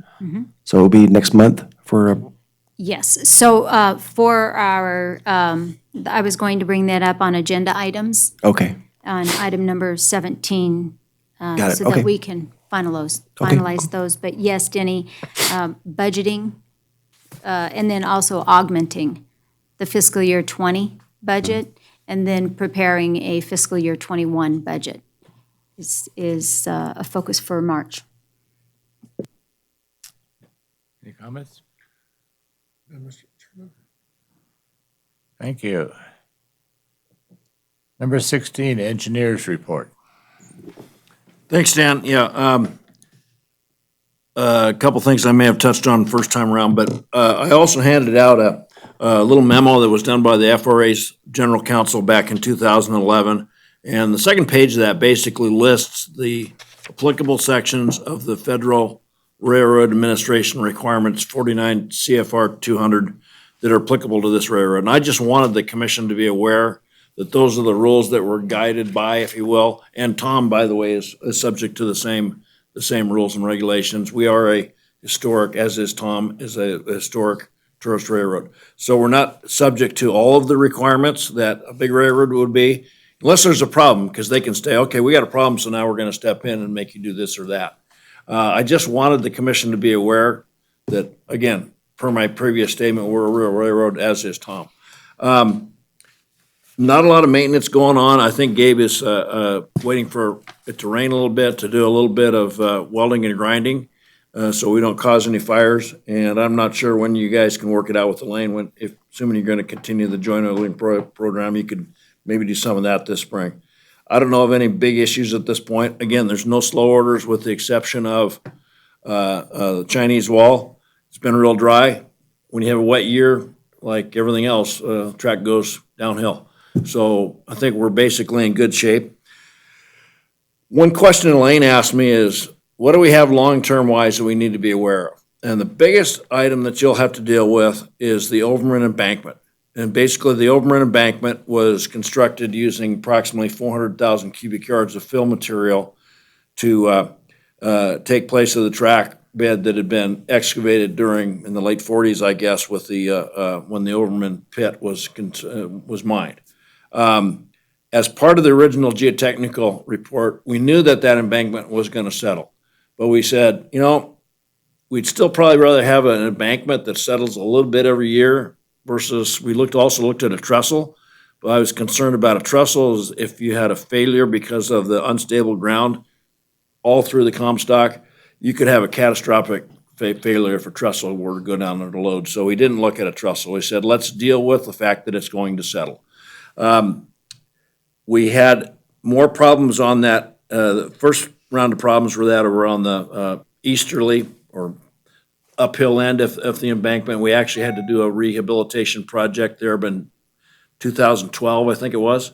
So it'll be next month for Yes, so for our, I was going to bring that up on agenda items, okay, on item number 17. Got it, So okay. that we can finalize those. But yes, Denny, budgeting, and then also augmenting the fiscal year 20 budget, and then preparing a fiscal year 21 budget is a focus for March. Any comments? Thank you. Number 16, Engineers Report. Thanks, Dan. Yeah, a couple things I may have touched on first time around, but I also handed out a little memo that was done by the FRA's General Counsel back in 2011. And the second page of that basically lists the applicable sections of the Federal Railroad Administration requirements, 49 CFR 200, that are applicable to this railroad. And I just wanted the commission to be aware that those are the rules that we're guided by, if you will. And Tom, by the way, is subject to the same rules and regulations. We are a historic, as is Tom, is a historic tourist railroad. So we're not subject to all of the requirements that a big railroad would be, unless there's a problem, because they can say, okay, we got a problem, so now we're going to step in and make you do this or that. I just wanted the commission to be aware that, again, per my previous statement, we're a real railroad, as is Tom. Not a lot of maintenance going on. I think Gabe is waiting for it to rain a little bit to do a little bit of welding and grinding, so we don't cause any fires. And I'm not sure when you guys can work it out with Elaine, assuming you're going to continue the joint oiling program, you could maybe do some of that this spring. I don't know of any big issues at this point. Again, there's no slow orders with the exception of the Chinese wall. It's been real dry. When you have a wet year, like everything else, track goes downhill. So I think we're basically in good shape. One question Elaine asked me is, what do we have long-term wise that we need to be aware of? And the biggest item that you'll have to deal with is the Overman embankment. And basically, the Overman embankment was constructed using approximately 400,000 cubic yards of fill material to take place of the track bed that had been excavated in the late 40s, I guess, with when the Overman pit was mined. As part of the original geotechnical report, we knew that embankment was going to settle. But we said, we'd still probably rather have an embankment that settles a little bit every year versus we also looked at a trestle. But I was concerned about a trestle is if you had a failure because of the unstable ground all through the Comstock, you could have a catastrophic failure if a trestle were to go down under load. So we didn't look at a trestle. We said, let's deal with the fact that it's going to settle. We had more problems on that. The first round of problems were on the easterly or uphill end of the embankment. We actually had to do a rehabilitation project there in 2012, I think it was,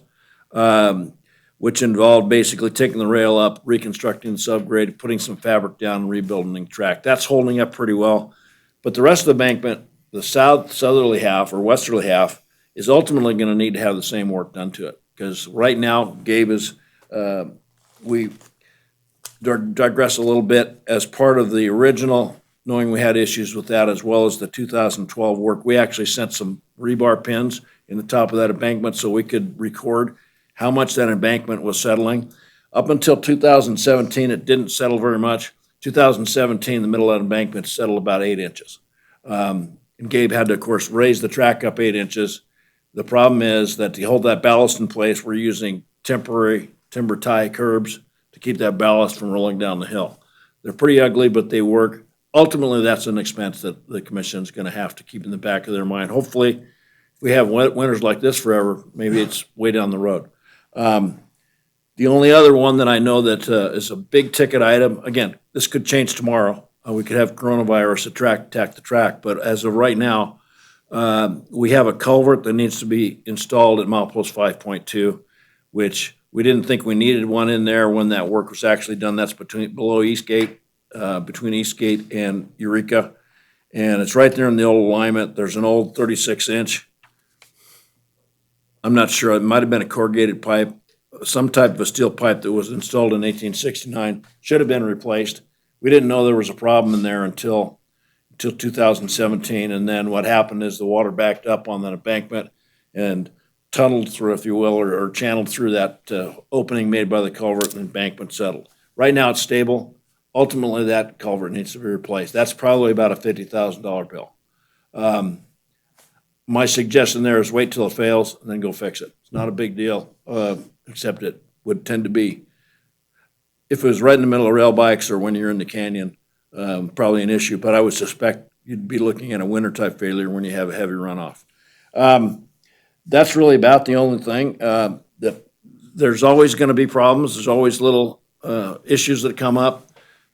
which involved basically taking the rail up, reconstructing the subgrade, putting some fabric down, and rebuilding the track. That's holding up pretty well. But the rest of the embankment, the southerly half or westerly half, is ultimately going to need to have the same work done to it. Because right now, Gabe we digress a little bit, as part of the original, knowing we had issues with that as well as the 2012 work, we actually sent some rebar pins in the top of that embankment so we could record how much that embankment was settling. Up until 2017, it didn't settle very much. 2017, the middle of that embankment settled about 8 inches. And Gabe had to, of course, raise the track up 8 inches. The problem is that to hold that ballast in place, we're using temporary timber tie curbs to keep that ballast from rolling down the hill. They're pretty ugly, but they work. Ultimately, that's an expense that the commission is going to have to keep in the back of their mind. Hopefully, if we have winters like this forever, maybe it's way down the road. The only other one that I know that is a big ticket item, again, this could change tomorrow. We could have coronavirus attack the track, but as of right now, we have a culvert that needs to be installed at milepost 5.2, which we didn't think we needed one in there when that work was actually done. That's below Eastgate, between Eastgate and Eureka. And it's right there in the old alignment. There's an old 36-inch. I'm not sure. It might have been a corrugated pipe, some type of a steel pipe that was installed in 1869. Should have been replaced. We didn't know there was a problem in there until 2017, and then what happened is the water backed up on that embankment and tunneled through, if you will, or channeled through that opening made by the culvert, and the embankment settled. Right now it's stable. Ultimately, that culvert needs to be replaced. That's probably about a $50,000 bill. My suggestion there is wait till it fails and then go fix it. It's not a big deal, except it would tend to be, if it was right in the middle of rail bikes or when you're in the canyon, probably an issue, but I would suspect you'd be looking at a winter type failure when you have a heavy runoff. That's really about the only thing. That there's always going to be problems. There's always little issues that come up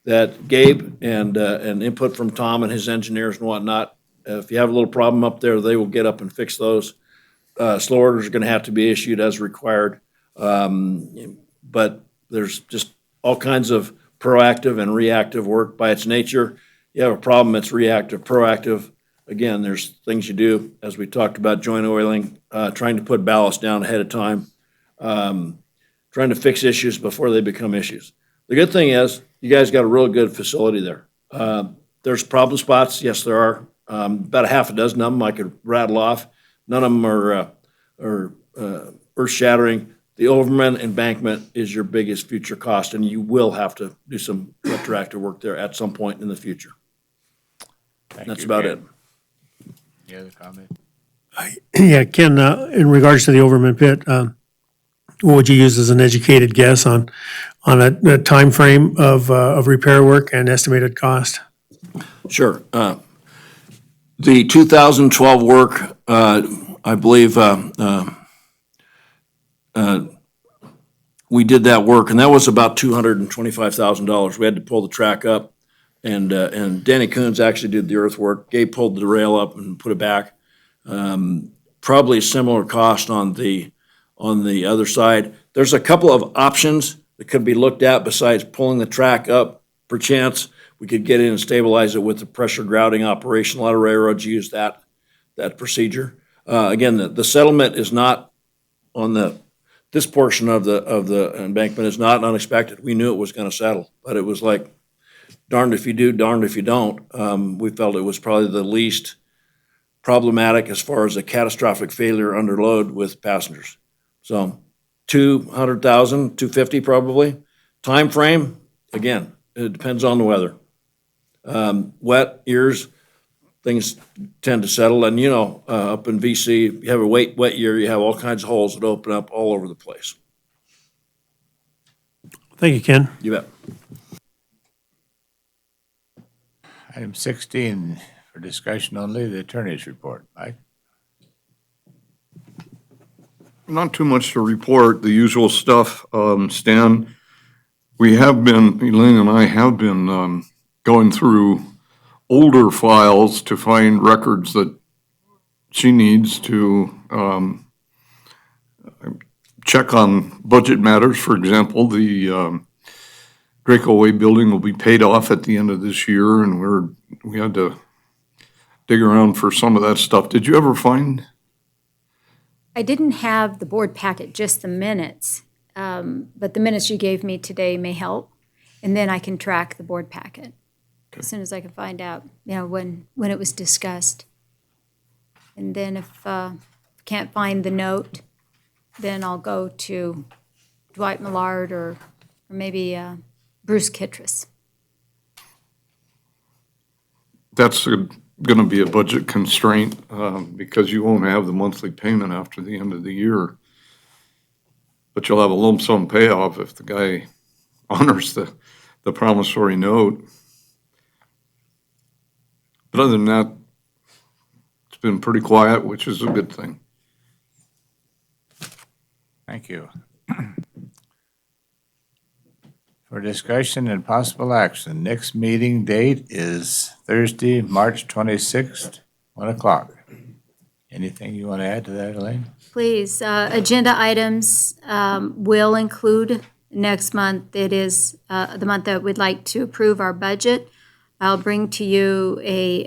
that Gabe and input from Tom and his engineers and whatnot. If you have a little problem up there, they will get up and fix those. Slow orders are going to have to be issued as required. But there's just all kinds of proactive and reactive work by its nature. You have a problem, it's reactive. Proactive, again, there's things you do, as we talked about, joint oiling, trying to put ballast down ahead of time, trying to fix issues before they become issues. The good thing is, you guys got a real good facility there. There's problem spots, yes, there are. About a half a dozen of them I could rattle off. None of them are earth-shattering. The Overman embankment is your biggest future cost, and you will have to do some retroactive work there at some point in the future. That's about it. Any other comment? Yeah, Ken, in regards to the Overman pit, what would you use as an educated guess on a timeframe of repair work and estimated cost? Sure. The 2012 work, I believe, we did that work, and that was about $225,000. We had to pull the track up, and Danny Coons actually did the earthwork. Gabe pulled the rail up and put it back. Probably a similar cost on the on the other side. There's a couple of options that could be looked at besides pulling the track up. Perchance, we could get in and stabilize it with the pressure grouting operation. A lot of railroads use that procedure. Again, the settlement is not on this portion of the embankment is not unexpected. We knew it was gonna settle, but it was like darned if you do, darned if you don't. We felt it was probably the least problematic as far as a catastrophic failure under load with passengers. So 200,000, 250 probably. Time frame, again, it depends on the weather. Wet years, things tend to settle. And up in VC, if you have a wet year, you have all kinds of holes that open up all over the place. Thank you, Ken. You bet. Item 16, for discussion only, the attorney's report. Mike? Not too much to report, the usual stuff. Stan, Elaine and I have been going through older files to find records that she needs to check on budget matters. For example, the Draco Way building will be paid off at the end of this year, and we had to dig around for some of that stuff. Did you ever find? I didn't have the board packet, just the minutes, but the minutes you gave me today may help, and then I can track the board packet as soon as I can find out, when it was discussed. And then if can't find the note, then I'll go to Dwight Millard or maybe Bruce Kittredge. That's going to be a budget constraint because you won't have the monthly payment after the end of the year. But you'll have a lump sum payoff if the guy honors the promissory note. But other than that, it's been pretty quiet, which is a good thing. Thank you. For discussion and possible action, next meeting date is Thursday, March 26th, 1 o'clock. Anything you want to add to that, Elaine? Please, agenda items will include next month. It is the month that we'd like to approve our budget. I'll bring to you a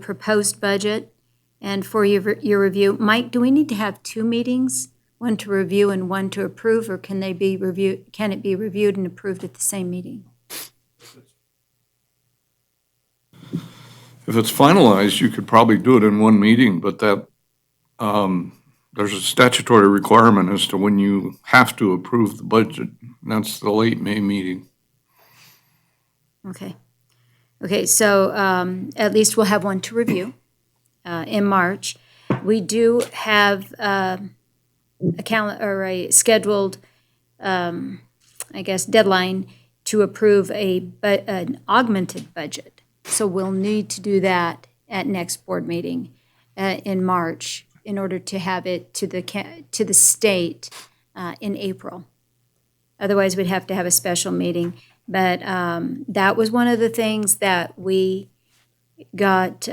proposed budget and for your review. Mike, do we need to have two meetings? One to review and one to approve, or can it be reviewed and approved at the same meeting? If it's finalized, you could probably do it in one meeting, but that there's a statutory requirement as to when you have to approve the budget. That's the late May meeting. Okay, so at least we'll have one to review in March. We do have a scheduled, deadline to approve an augmented budget. So we'll need to do that at next board meeting in March in order to have it to the state in April. Otherwise, we'd have to have a special meeting. But that was one of the things that we got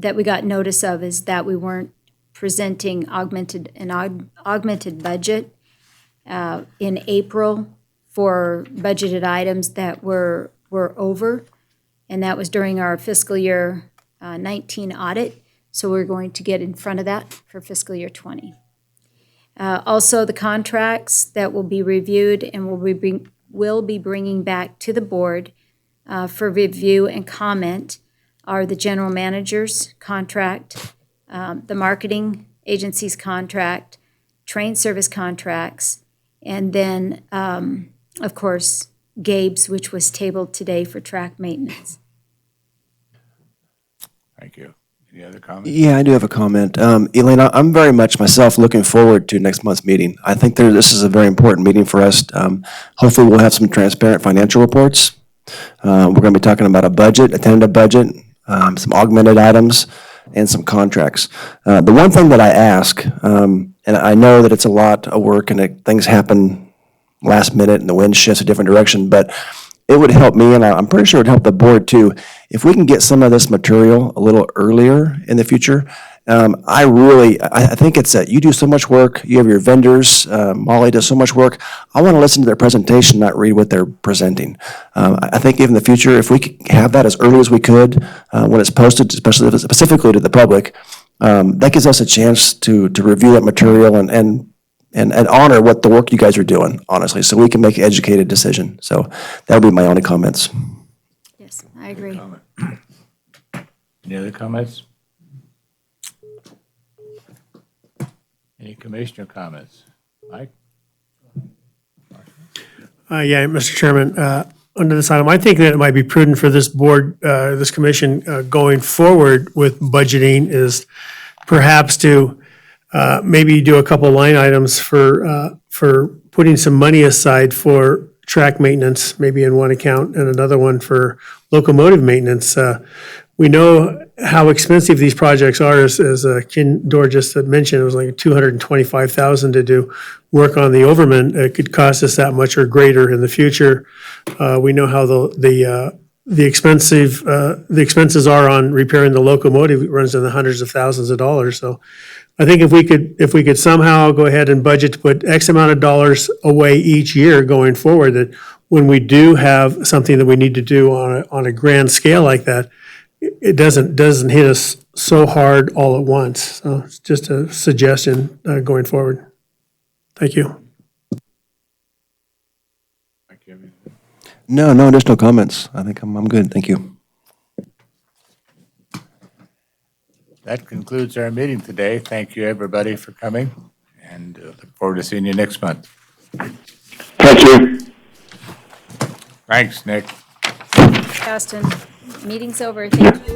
notice of, is that we weren't presenting an augmented budget in April for budgeted items that were over, and that was during our fiscal year 19 audit. So we're going to get in front of that for fiscal year 20. Also, the contracts that will be reviewed and will be bringing back to the board for review and comment are the general manager's contract, the marketing agency's contract, train service contracts, and then, of course, Gabe's, which was tabled today for track maintenance. Thank you. Any other comments? Yeah, I do have a comment. Elaine, I'm very much myself looking forward to next month's meeting. I think this is a very important meeting for us. Hopefully, we'll have some transparent financial reports. We're going to be talking about a budget, a tentative budget, some augmented items, and some contracts. The one thing that I ask, and I know that it's a lot of work and that things happen last minute and the wind shifts a different direction, but it would help me, and I'm pretty sure it would help the board too, if we can get some of this material a little earlier in the future. I think it's that you do so much work, you have your vendors, Molly does so much work. I want to listen to their presentation, not read what they're presenting. I think in the future, if we could have that as early as we could, when it's posted, especially specifically to the public, that gives us a chance to review that material and honor what the work you guys are doing, honestly, so we can make an educated decision. So that would be my only comments. Yes, I agree. Any other comments? Any commissioner comments? Mike? Yeah, Mr. Chairman, under this item, I think that it might be prudent for this board, this commission, going forward with budgeting is perhaps to maybe do a couple line items for putting some money aside for track maintenance, maybe in one account, and another one for locomotive maintenance. We know how expensive these projects are, as Ken Dorr just had mentioned. It was like $225,000 to do work on the Overman. It could cost us that much or greater in the future. We know how the expenses are on repairing the locomotive. It runs in the hundreds of thousands of dollars. So I think if we could somehow go ahead and budget to put X amount of dollars away each year going forward, that when we do have something that we need to do on a grand scale like that, it doesn't hit us so hard all at once. So it's just a suggestion going forward. Thank you. No additional comments. I think I'm good. Thank you. That concludes our meeting today. Thank you, everybody, for coming, and look forward to seeing you next month. Thank you. Thanks, Nick. Justin, meeting's over. Thank you.